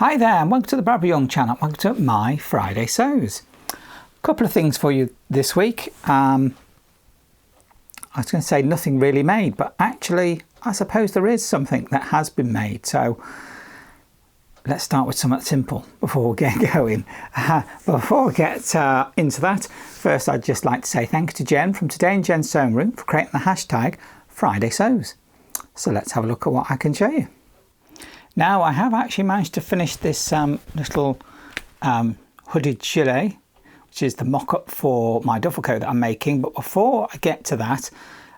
Hi there and welcome to the Bradbury Young channel. Welcome to my Friday Sews. A couple of things for you this week. I was going to say nothing really made, but actually I suppose there is something that has been made. So let's start with something simple before we get going. Before we get into that, first I'd just like to say thank you to Jen from Today in Jen's Sewing Room for creating the hashtag Friday Sews. So let's have a look at what I can show you. Now I have actually managed to finish this little hooded gilet, which is the mock-up for my duffel coat that I'm making. But before I get to that,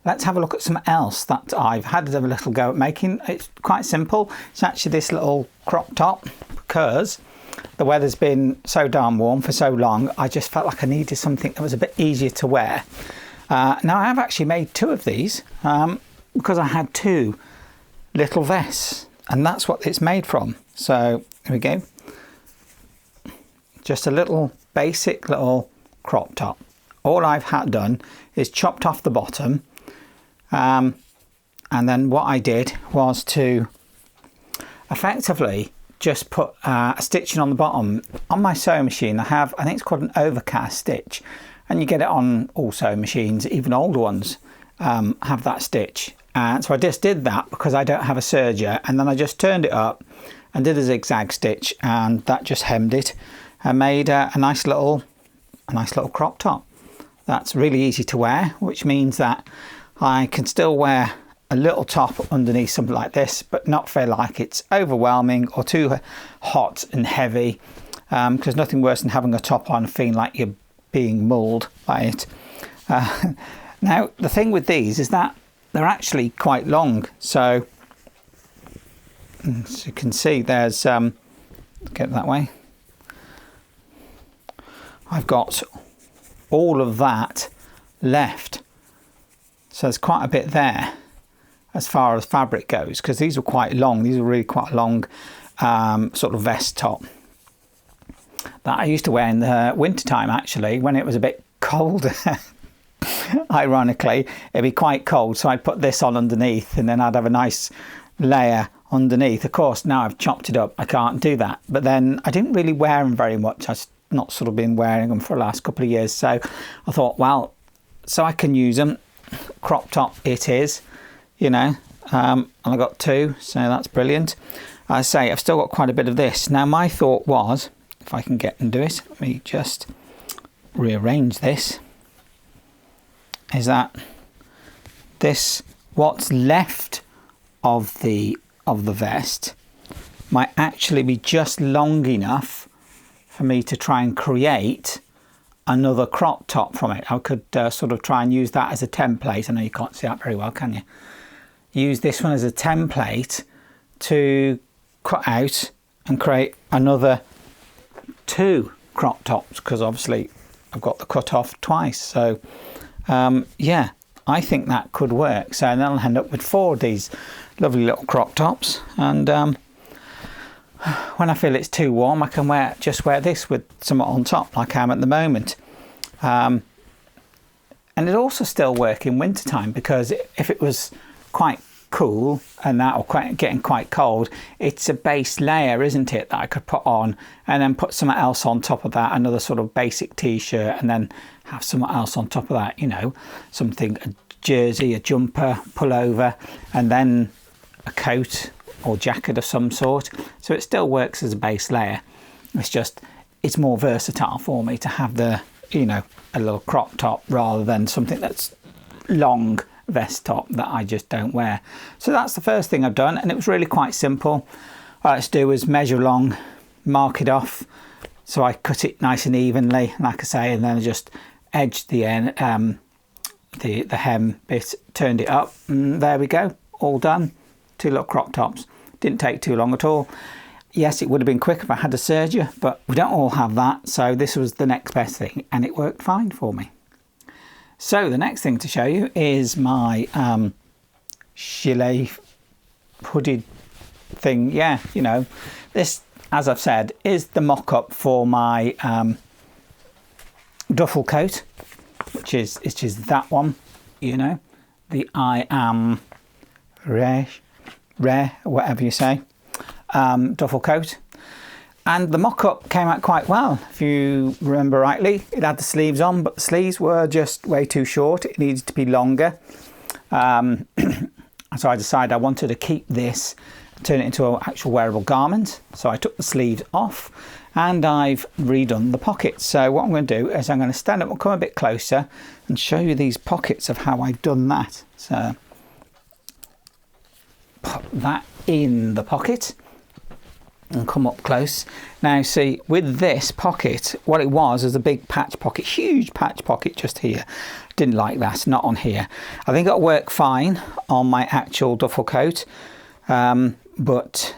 let's have a look at something else that I've had a little go at making. It's quite simple. It's actually this little crop top, because the weather's been so darn warm for so long. I just felt like I needed something that was a bit easier to wear. Now I have actually made two of these because I had two little vests. And that's what it's made from. So here we go. Just a little basic little crop top. All I've had done is chopped off the bottom. And then what I did was to effectively just put a stitching on the bottom. On my sewing machine I think it's called an overcast stitch. And you get it on all sewing machines, even older ones have that stitch. And so I just did that because I don't have a serger, and then I just turned it up and did a zigzag stitch, and that just hemmed it and made a nice little crop top. That's really easy to wear, which means that I can still wear a little top underneath something like this, but not feel like it's overwhelming or too hot and heavy, because nothing worse than having a top on and feeling like you're being mulled by it. Now the thing with these is that they're actually quite long, so as you can see, there's get that way. I've got all of that left, so there's quite a bit there as far as fabric goes, because these were quite long. These were really quite a long sort of vest top that I used to wear in the winter time, actually, when it was a bit colder. Ironically, it'd be quite cold, so I'd put this on underneath and then I'd have a nice layer underneath. Of course, now I've chopped it up, I can't do that. But then I didn't really wear them very much. I've not sort of been wearing them for the last couple of years, so I thought, well, so I can use them. Crop top it is, you know, and I got two, so that's brilliant. I say I've still got quite a bit of this. Now my thought was, if I can get and do it, let me just rearrange this, is that this, what's left of the vest, might actually be just long enough for me to try and create another crop top from it. I could sort of try and use that as a template. I know you can't see that very well, can you? Use this one as a template to cut out and create another two crop tops, because obviously I've got the cut off twice. So yeah, I think that could work. So then I'll end up with four of these lovely little crop tops, and when I feel it's too warm, I can just wear this with something on top like I am at the moment. And it also still work in winter time, because if it was quite cool and that, or getting quite cold, it's a base layer, isn't it, that I could put on and then put something else on top of that, another sort of basic t-shirt, and then have something else on top of that, you know, something, a jersey, a jumper, pullover, and then a coat or jacket of some sort. So it still works as a base layer. It's just, it's more versatile for me to have the, you know, a little crop top rather than something that's long vest top that I just don't wear. So that's the first thing I've done, and it was really quite simple. All I had to do was measure along, mark it off, so I cut it nice and evenly, like I say, and then I just edged the end, the hem bit, turned it up, and there we go, all done. Two little crop tops. Didn't take too long at all. Yes, it would have been quick if I had a serger, but we don't all have that, so this was the next best thing, and it worked fine for me. So the next thing to show you is my gilet hooded thing. Yeah, you know, this, as I've said, is the mock-up for my duffel coat, which is that one, you know, the I am rare, whatever you say, duffel coat. And the mock-up came out quite well. If you remember rightly, it had the sleeves on, but the sleeves were just way too short. It needed to be longer. So I decided I wanted to keep this, turn it into an actual wearable garment. So I took the sleeves off and I've redone the pockets. So what I'm going to do is I'm going to stand up and come a bit closer and show you these pockets of how I've done that. So put that in the pocket and come up close. Now see, with this pocket, what it was is a big patch pocket, huge patch pocket just here. Didn't like that, not on here. I think it'll work fine on my actual duffel coat, but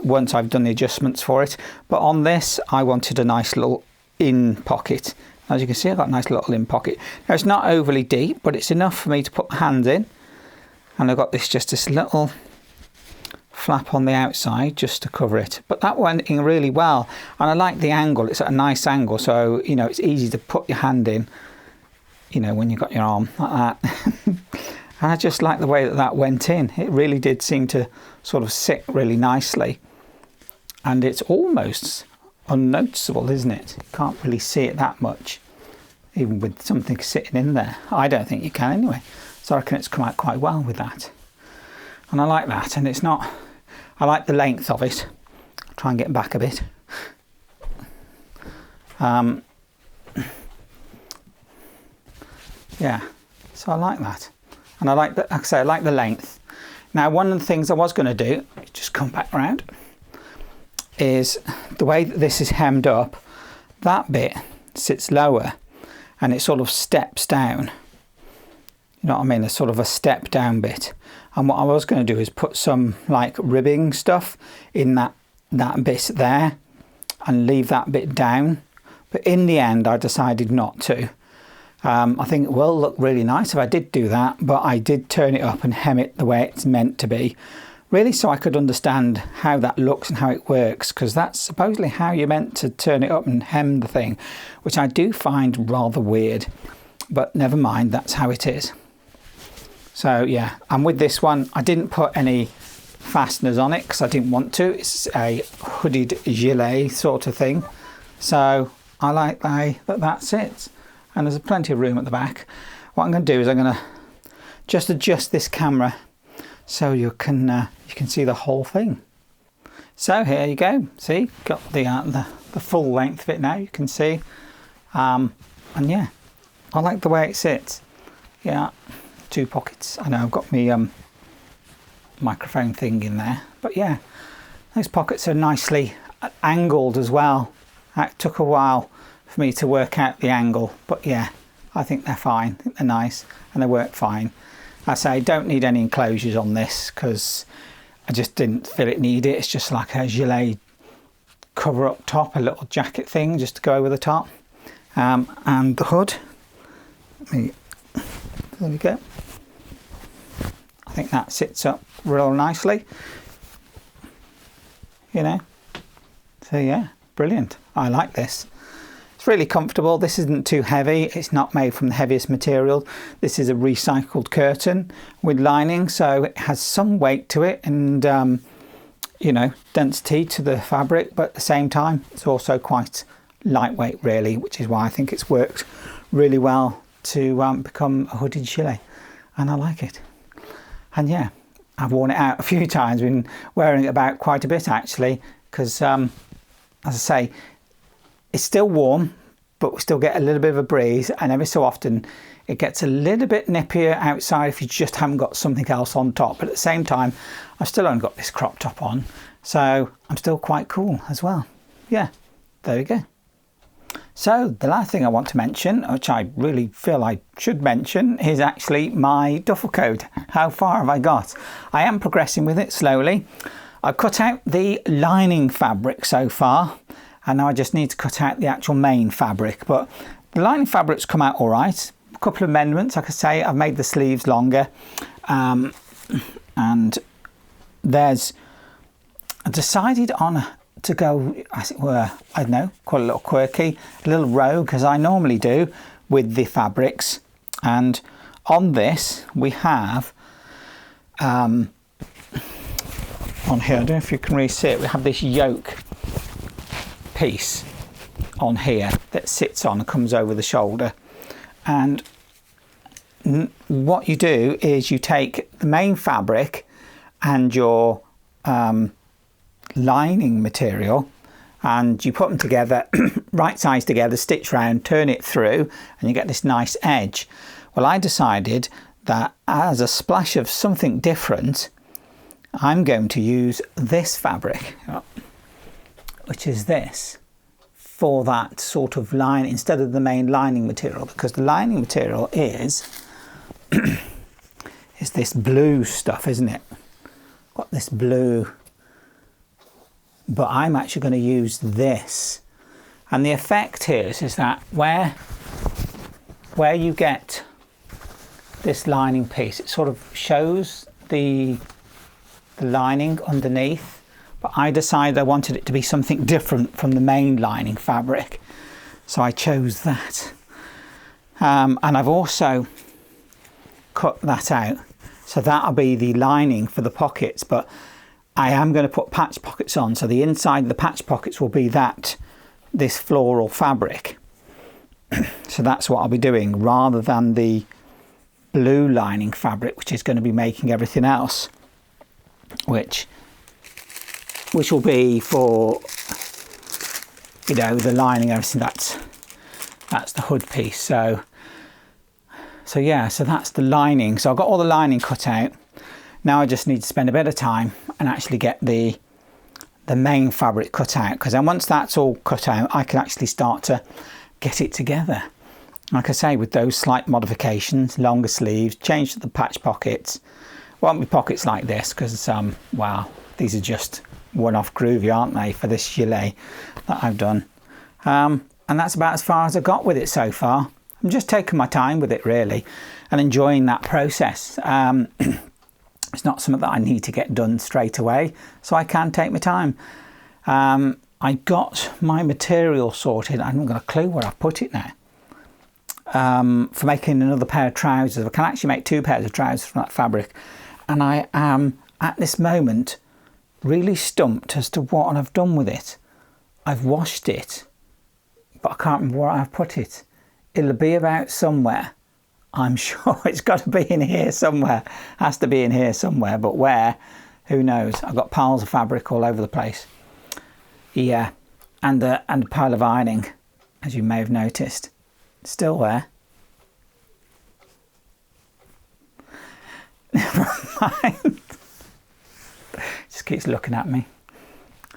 once I've done the adjustments for it. But on this, I wanted a nice little in pocket. As you can see, I've got a nice little in pocket. Now it's not overly deep, but it's enough for me to put the hands in. And I've got this little flap on the outside just to cover it, but that went in really well, and I like the angle. It's at a nice angle, so you know it's easy to put your hand in, you know, when you've got your arm like that. And I just like the way that that went in. It really did seem to sort of sit really nicely, and it's almost unnoticeable, isn't it? You can't really see it that much, even with something sitting in there. I don't think you can anyway, so I reckon it's come out quite well with that. And I like that, and it's not, I like the length of it. I'll try and get back a bit. Yeah, so I like that. And I like that, like I say, I like the length. Now, one of the things I was going to do, just come back round, is the way that this is hemmed up, that bit sits lower and it sort of steps down. You know what I mean? It's sort of a step down bit. And what I was going to do is put some like ribbing stuff in that bit there and leave that bit down. But in the end, I decided not to. I think it will look really nice if I did do that, but I did turn it up and hem it the way it's meant to be, really, so I could understand how that looks and how it works, because that's supposedly how you're meant to turn it up and hem the thing, which I do find rather weird, but never mind, that's how it is. So yeah, and with this one, I didn't put any fasteners on it because I didn't want to. It's a hooded gilet sort of thing, so I like the way that that sits. And there's plenty of room at the back. What I'm going to do is I'm going to just adjust this camera so you can see the whole thing. So here you go. See, got the full length of it now. You can see, and yeah, I like the way it sits. Yeah, 2 pockets. I know I've got my microphone thing in there, but yeah, those pockets are nicely angled as well. That took a while for me to work out the angle, but yeah, I think they're fine. I think they're nice and they work fine. I say I don't need any enclosures on this because I just didn't feel it needed. It's just like a gilet cover up top, a little jacket thing just to go over the top, and the hood. There we go. I think that sits up real nicely, you know. So yeah, brilliant. I like this. It's really comfortable. This isn't too heavy. It's not made from the heaviest material. This is a recycled curtain with lining, so it has some weight to it and you know, density to the fabric, but at the same time it's also quite lightweight really, which is why I think it's worked really well to become a hooded gilet, and I like it. And yeah, I've worn it out a few times, been wearing it about quite a bit actually, because as I say, it's still warm, but we still get a little bit of a breeze, and every so often it gets a little bit nippier outside if you just haven't got something else on top. But at the same time, I've still only got this crop top on, so I'm still quite cool as well. Yeah, there we go. So the last thing I want to mention, which I really feel I should mention, is actually my duffel coat. How far have I got? I am progressing with it slowly. I've cut out the lining fabric so far, and now I just need to cut out the actual main fabric, but the lining fabric's come out all right. A couple of amendments, like I say, I've made the sleeves longer, and I decided on to go, as it were, I don't know, quite a little quirky, a little rogue, as I normally do with the fabrics. And on this we have on here, I don't know if you can really see it, we have this yoke piece on here that sits on and comes over the shoulder. And what you do is you take the main fabric and your lining material, and you put them together, right sides together, stitch round, turn it through, and you get this nice edge. Well, I decided that as a splash of something different, I'm going to use this fabric, which is this, for that sort of line instead of the main lining material, because the lining material is this blue stuff, isn't it? Got this blue, but I'm actually going to use this, and the effect here is that where you get this lining piece, it sort of shows the lining underneath, but I decided I wanted it to be something different from the main lining fabric, so I chose that. And I've also cut that out, so that'll be the lining for the pockets, but I am going to put patch pockets on, so the inside of the patch pockets will be this floral fabric. So that's what I'll be doing, rather than the blue lining fabric, which is going to be making everything else, which will be for, you know, the lining and everything. That's the hood piece. So yeah, so that's the lining. So I've got all the lining cut out. Now I just need to spend a bit of time and actually get the main fabric cut out, because then once that's all cut out, I can actually start to get it together. Like I say, with those slight modifications, longer sleeves, change to the patch pockets. Won't be pockets like this, because wow, these are just one-off groovy, aren't they, for this gilet that I've done. And that's about as far as I got with it so far. I'm just taking my time with it, really, and enjoying that process. It's not something that I need to get done straight away, so I can take my time. I got my material sorted. I haven't got a clue where I've put it now. For making another pair of trousers. I can actually make 2 pairs of trousers from that fabric, and I am at this moment really stumped as to what I've done with it. I've washed it, but I can't remember where I've put it. It'll be about somewhere. I'm sure it's got to be in here somewhere. Has to be in here somewhere, but where? Who knows? I've got piles of fabric all over the place. Yeah, and a pile of ironing, as you may have noticed. It's still there. Never mind. Just keeps looking at me.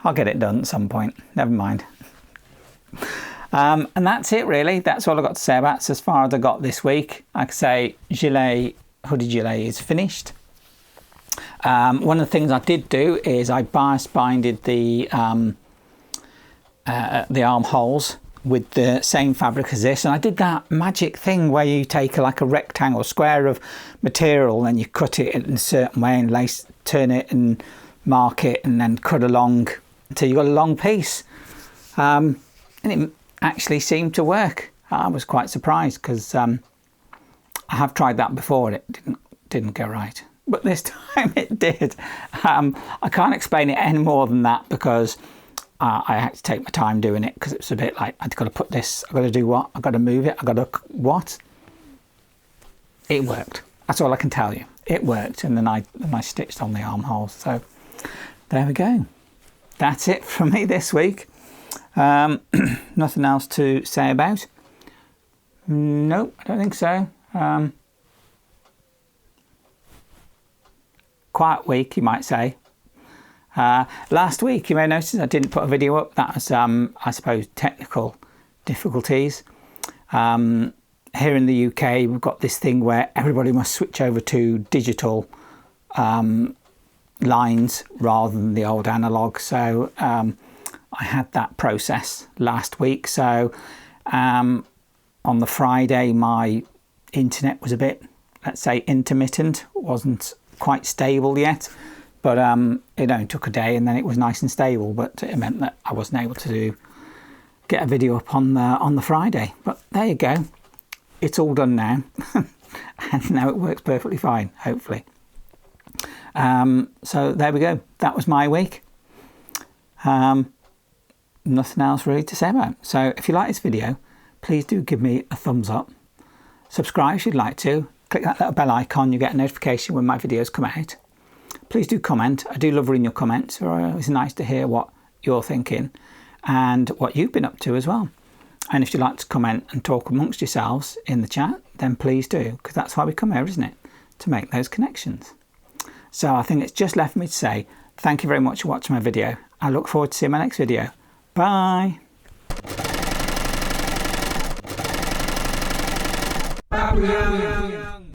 I'll get it done at some point. Never mind. And that's it, really. That's all I've got to say about it. So as far as I got this week, like I say, hoodie gilet is finished. One of the things I did do is I bias binded the armholes with the same fabric as this, and I did that magic thing where you take like a rectangle square of material and you cut it in a certain way and turn it and mark it and then cut along until you've got a long piece. And it actually seemed to work. I was quite surprised, because I have tried that before and it didn't go right, but this time it did. I can't explain it any more than that, because I had to take my time doing it, because it was a bit like, I've got to put this, I've got to do what, I've got to move it, I've got to what. It worked. That's all I can tell you. It worked, and then I stitched on the armholes. So there we go. That's it from me this week. Nothing else to say about. Nope, I don't think so. Quiet week, you might say. Last week, you may notice I didn't put a video up. That was, I suppose, technical difficulties. Here in the UK, we've got this thing where everybody must switch over to digital lines rather than the old analog. So I had that process last week. So on the Friday, my internet was a bit, let's say, intermittent. It wasn't quite stable yet. But it only took a day, and then it was nice and stable. But it meant that I wasn't able to get a video up on the Friday. But there you go. It's all done now. And now it works perfectly fine, hopefully. So there we go. That was my week. nothing else really to say about it. So if you like this video, please do give me a thumbs up. Subscribe if you'd like to. Click that little bell icon, you get a notification when my videos come out. Please do comment. I do love reading your comments. It's nice to hear what you're thinking and what you've been up to as well. And if you'd like to comment and talk amongst yourselves in the chat, then please do, because that's why we come here, isn't it? To make those connections. So I think it's just left me to say thank you very much for watching my video. I look forward to seeing my next video. Bye. Bye.